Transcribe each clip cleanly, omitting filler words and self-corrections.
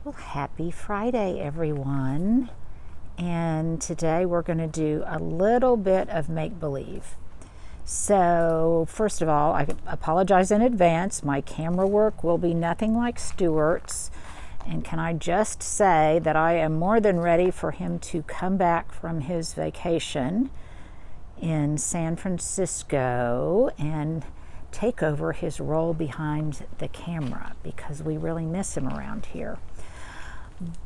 Well, happy Friday, everyone. And today we're going to do a little bit of make-believe. So, first of all, I apologize in advance. My camera work will be nothing like Stuart's. And can I just say that I am more than ready for him to come back from his vacation in San Francisco and take over his role behind the camera, because we really miss him around here.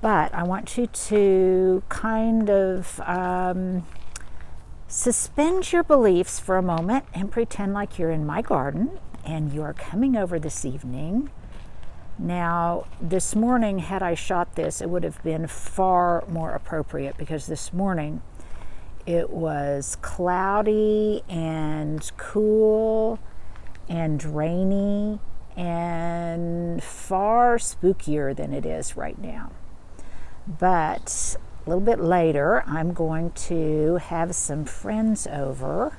But I want you to kind of suspend your beliefs for a moment and pretend like you're in my garden and you are coming over this evening. Now, this morning, had I shot this, it would have been far more appropriate, because this morning it was cloudy and cool and rainy and far spookier than it is right now. But a little bit later, I'm going to have some friends over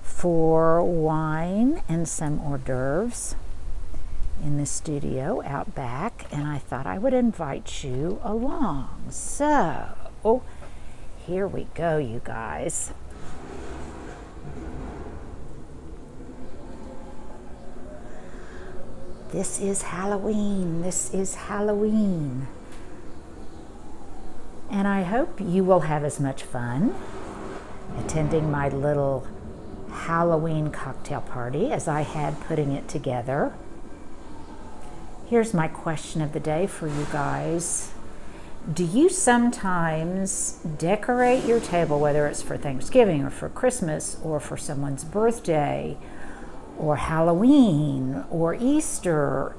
for wine and some hors d'oeuvres in the studio out back, and I thought I would invite you along. So, here we go, you guys. This is Halloween. This is Halloween. And I hope you will have as much fun attending my little Halloween cocktail party as I had putting it together. Here's my question of the day for you guys. Do you sometimes decorate your table, whether it's for Thanksgiving or for Christmas or for someone's birthday, or Halloween or Easter,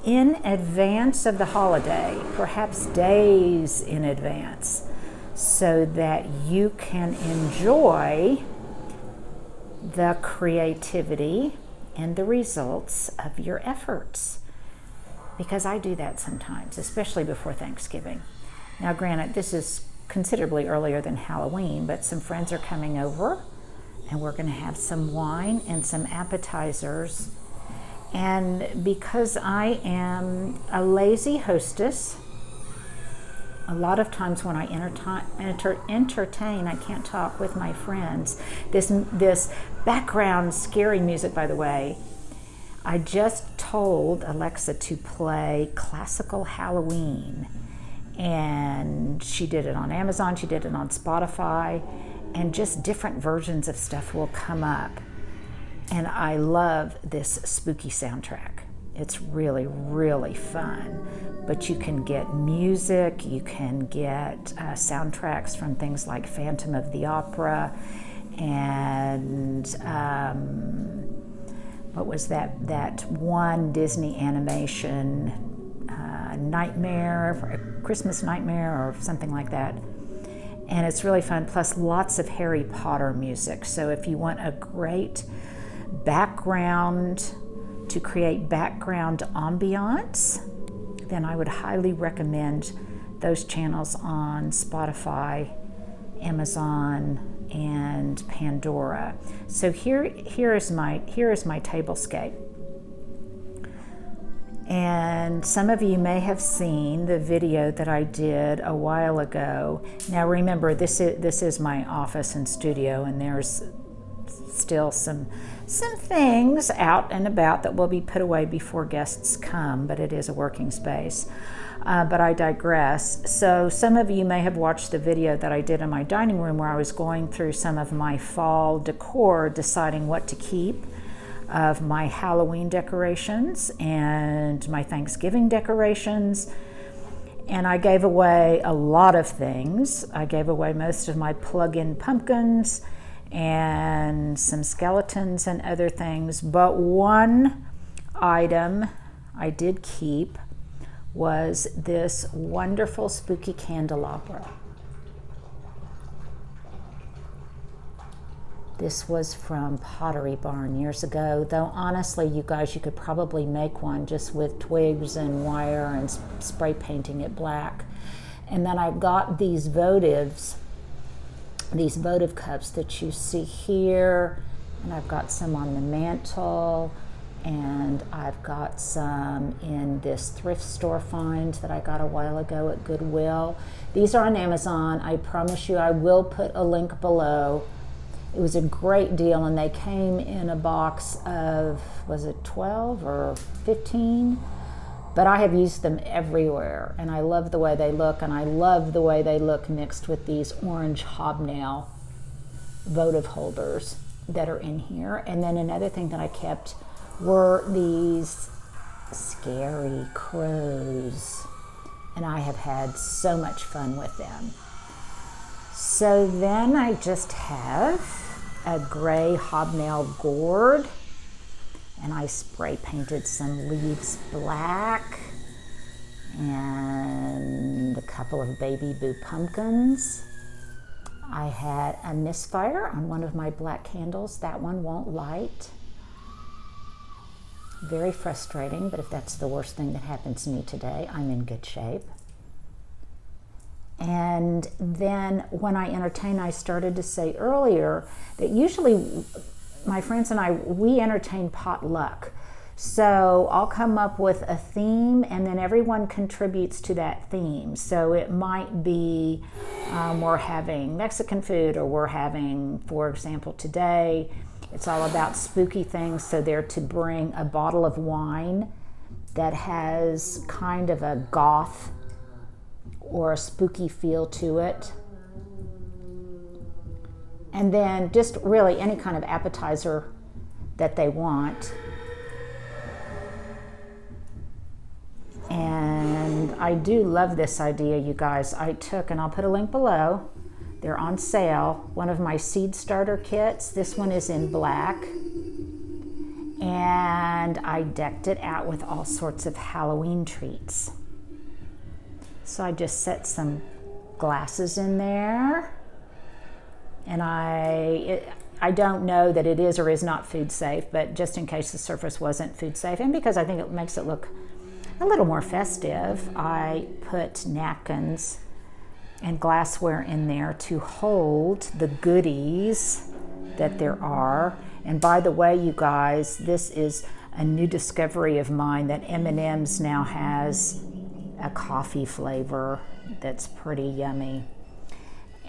in advance of the holiday, perhaps days in advance, so that you can enjoy the creativity and the results of your efforts? Because I do that sometimes, especially before Thanksgiving. Now, granted, this is considerably earlier than Halloween, but some friends are coming over, and we're going to have some wine and some appetizers. And because I am a lazy hostess, a lot of times when I entertain, I can't talk with my friends. This background scary music, by the way, I just told Alexa to play classical Halloween. And she did it on Amazon, she did it on Spotify, and just different versions of stuff will come up. And I love this spooky soundtrack. It's really, really fun. But you can get music, you can get soundtracks from things like Phantom of the Opera and what was that one Disney animation, Nightmare, Christmas Nightmare or something like that. And it's really fun, plus lots of Harry Potter music. So if you want a great background to create background ambiance, then I would highly recommend those channels on Spotify, Amazon, and Pandora. So here is my tablescape. And some of you may have seen the video that I did a while ago. Now remember, this is my office and studio, and there's still some things out and about that will be put away before guests come, but it is a working space. But I digress. So some of you may have watched the video that I did in my dining room where I was going through some of my fall decor, deciding what to keep of my Halloween decorations and my Thanksgiving decorations. And I gave away a lot of things. I gave away most of my plug-in pumpkins and some skeletons and other things. But one item I did keep was this wonderful spooky candelabra. This was from Pottery Barn years ago, though honestly, you guys, you could probably make one just with twigs and wire and spray painting it black. And then I've got these votive cups that you see here, and I've got some on the mantle, and I've got some in this thrift store find that I got a while ago at Goodwill. These are on Amazon. I promise you I will put a link below. It was a great deal, and they came in a box of, was it 12 or 15? But I have used them everywhere, and I love the way they look, and I love the way they look mixed with these orange hobnail votive holders that are in here. And then another thing that I kept were these scary crows, and I have had so much fun with them. So then I just have a gray hobnail gourd, and I spray painted some leaves black and a couple of baby boo pumpkins. I had a misfire on one of my black candles. That one won't light. Very frustrating, but if that's the worst thing that happens to me today, I'm in good shape. And then when I entertain, I started to say earlier that usually my friends and I, we entertain potluck. So I'll come up with a theme, and then everyone contributes to that theme. So it might be we're having Mexican food, or we're having, for example, today, it's all about spooky things. So they're to bring a bottle of wine that has kind of a goth or a spooky feel to it. And then just really any kind of appetizer that they want. And I do love this idea, you guys. I took, and I'll put a link below, they're on sale, one of my seed starter kits. This one is in black. And I decked it out with all sorts of Halloween treats. So I just set some glasses in there. And I don't know that it is or is not food safe, but just in case the surface wasn't food safe, and because I think it makes it look a little more festive, I put napkins and glassware in there to hold the goodies that there are. And by the way, you guys, this is a new discovery of mine, that M&M's now has a coffee flavor that's pretty yummy.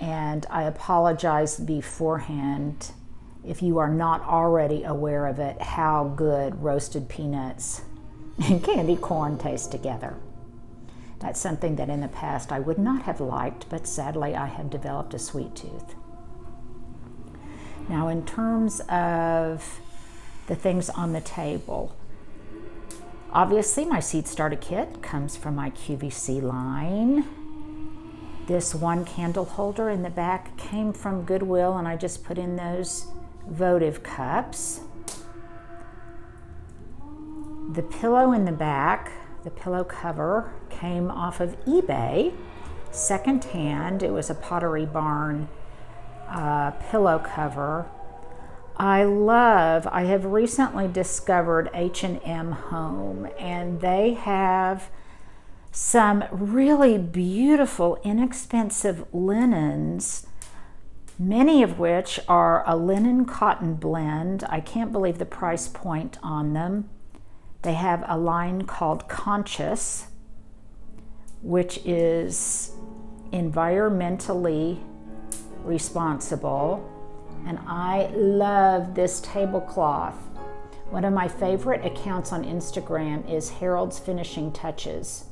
And I apologize beforehand if you are not already aware of it, how good roasted peanuts and candy corn taste together. That's something that in the past I would not have liked, but sadly I have developed a sweet tooth. Now, in terms of the things on the table, obviously my seed starter kit comes from my QVC line. This one candle holder in the back came from Goodwill, and I just put in those votive cups. The pillow in the back, the pillow cover, came off of eBay, secondhand. It was a Pottery Barn pillow cover. I have recently discovered H&M Home, and they have some really beautiful, inexpensive linens, many of which are a linen cotton blend. I can't believe the price point on them. They have a line called Conscious, which is environmentally responsible. And I love this tablecloth. One of my favorite accounts on Instagram is Harold's Finishing Touches.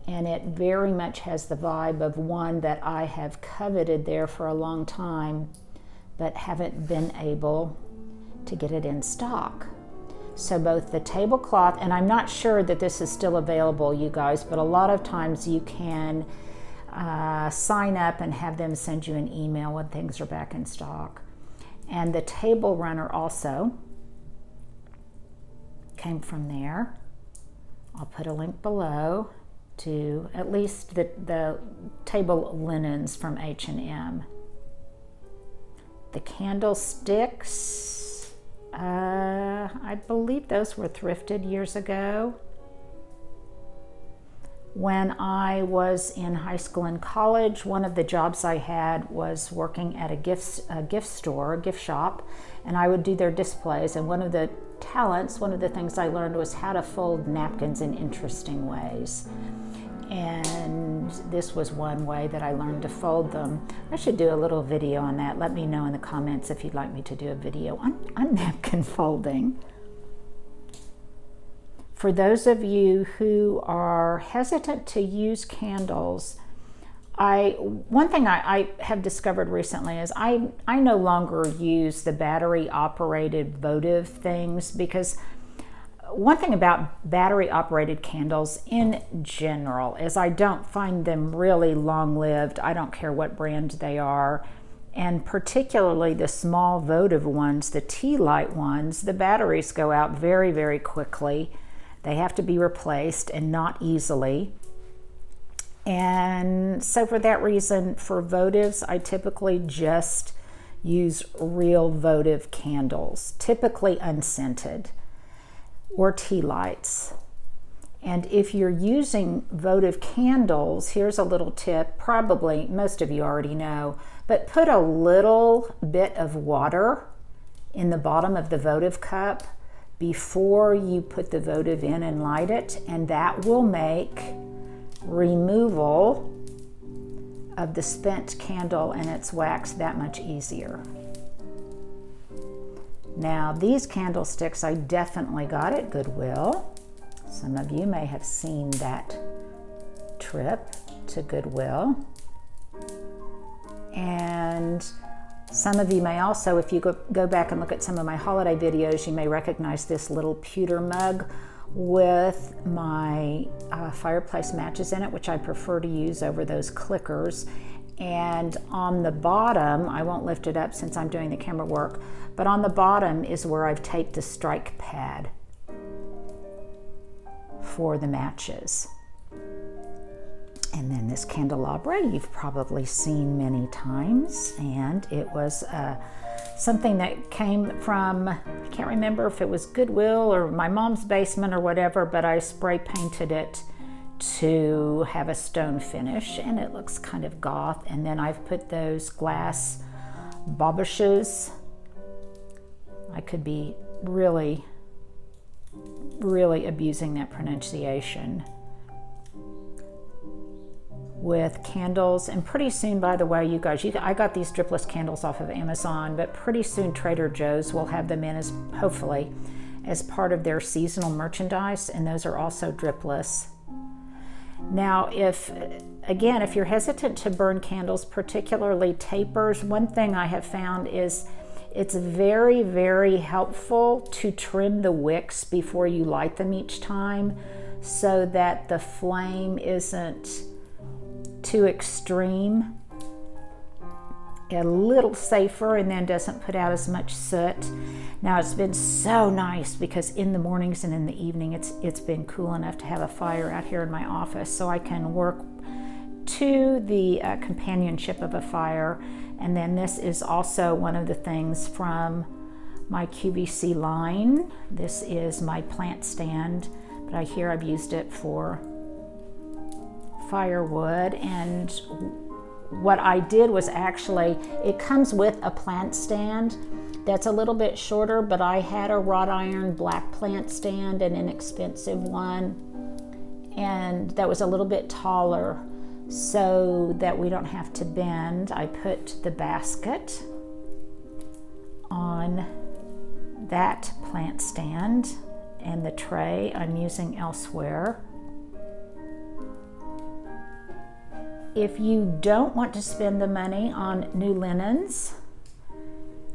And it very much has the vibe of one that I have coveted there for a long time, but haven't been able to get it in stock. So both the tablecloth, and I'm not sure that this is still available, you guys, but a lot of times you can sign up and have them send you an email when things are back in stock. And the table runner also came from there. I'll put a link below to at least the table linens from H&M. The candlesticks, I believe those were thrifted years ago. When I was in high school and college, one of the jobs I had was working at a gift store, a gift shop, and I would do their displays. And one of the things I learned was how to fold napkins in interesting ways. And this was one way that I learned to fold them. I should do a little video on that. Let me know in the comments if you'd like me to do a video on napkin folding. For those of you who are hesitant to use candles, one thing I have discovered recently is I no longer use the battery operated votive things, because one thing about battery operated candles in general is I don't find them really long lived. I don't care what brand they are. And particularly the small votive ones, the tea light ones, the batteries go out very, very quickly. They have to be replaced, and not easily. And so for that reason, for votives, I typically just use real votive candles, typically unscented, or tea lights. And if you're using votive candles, here's a little tip, probably most of you already know, but put a little bit of water in the bottom of the votive cup before you put the votive in and light it, and that will make removal of the spent candle and its wax that much easier. Now, these candlesticks I definitely got at Goodwill. Some of you may have seen that trip to Goodwill. And some of you may also, if you go back and look at some of my holiday videos, you may recognize this little pewter mug with my Fireplace matches in it, which I prefer to use over those clickers. And on the bottom, I won't lift it up since I'm doing the camera work, but on the bottom is where I've taped the strike pad for the matches. And then this candelabra you've probably seen many times, and it was something that came from, I can't remember if it was Goodwill or my mom's basement or whatever, but I spray painted it to have a stone finish, and it looks kind of goth. And then I've put those glass bobushes. I could be really abusing that pronunciation. With candles, and pretty soon, by the way, you guys, I got these dripless candles off of Amazon, but pretty soon Trader Joe's will have them in as, hopefully, as part of their seasonal merchandise, and those are also dripless. Now, if you're hesitant to burn candles, particularly tapers, one thing I have found is it's very, very helpful to trim the wicks before you light them each time, so that the flame isn't too extreme, a little safer, and then doesn't put out as much soot. Now, it's been so nice because in the mornings and in the evening it's been cool enough to have a fire out here in my office, so I can work to the companionship of a fire. And then this is also one of the things from my QVC line. This is my plant stand, but I hear I've used it for firewood. And what I did was actually, it comes with a plant stand that's a little bit shorter, but I had a wrought iron black plant stand, an inexpensive one, and that was a little bit taller so that we don't have to bend. I put the basket on that plant stand, and the tray I'm using elsewhere. If you don't want to spend the money on new linens,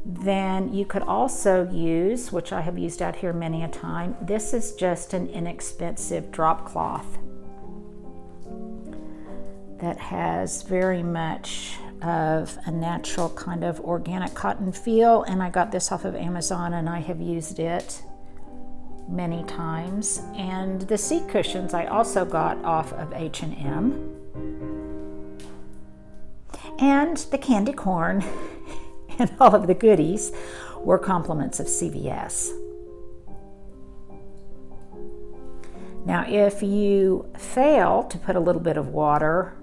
then you could also use, which I have used out here many a time, this is just an inexpensive drop cloth that has very much of a natural kind of organic cotton feel, and I got this off of Amazon and I have used it many times. And the seat cushions I also got off of H&M. And the candy corn and all of the goodies were compliments of CVS. Now, if you fail to put a little bit of water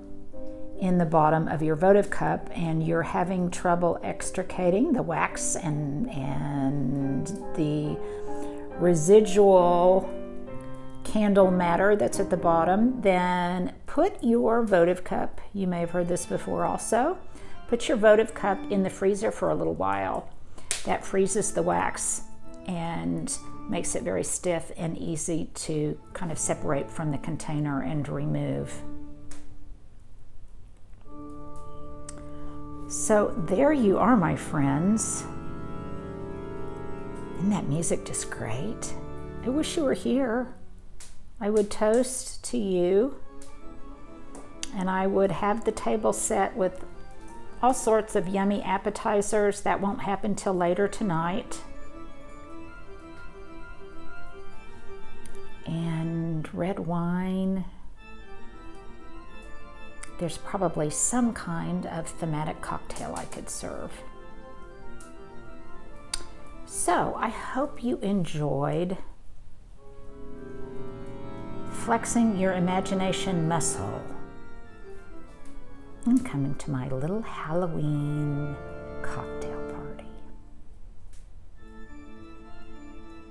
in the bottom of your votive cup and you're having trouble extricating the wax and the residual candle matter that's at the bottom, then put your votive cup, you may have heard this before also, put your votive cup in the freezer for a little while. That freezes the wax and makes it very stiff and easy to kind of separate from the container and remove. So there you are, my friends. Isn't that music just great? I wish you were here. I would toast to you, and I would have the table set with all sorts of yummy appetizers. That won't happen till later tonight. And red wine. There's probably some kind of thematic cocktail I could serve. So I hope you enjoyed flexing your imagination muscle and coming to my little Halloween cocktail party.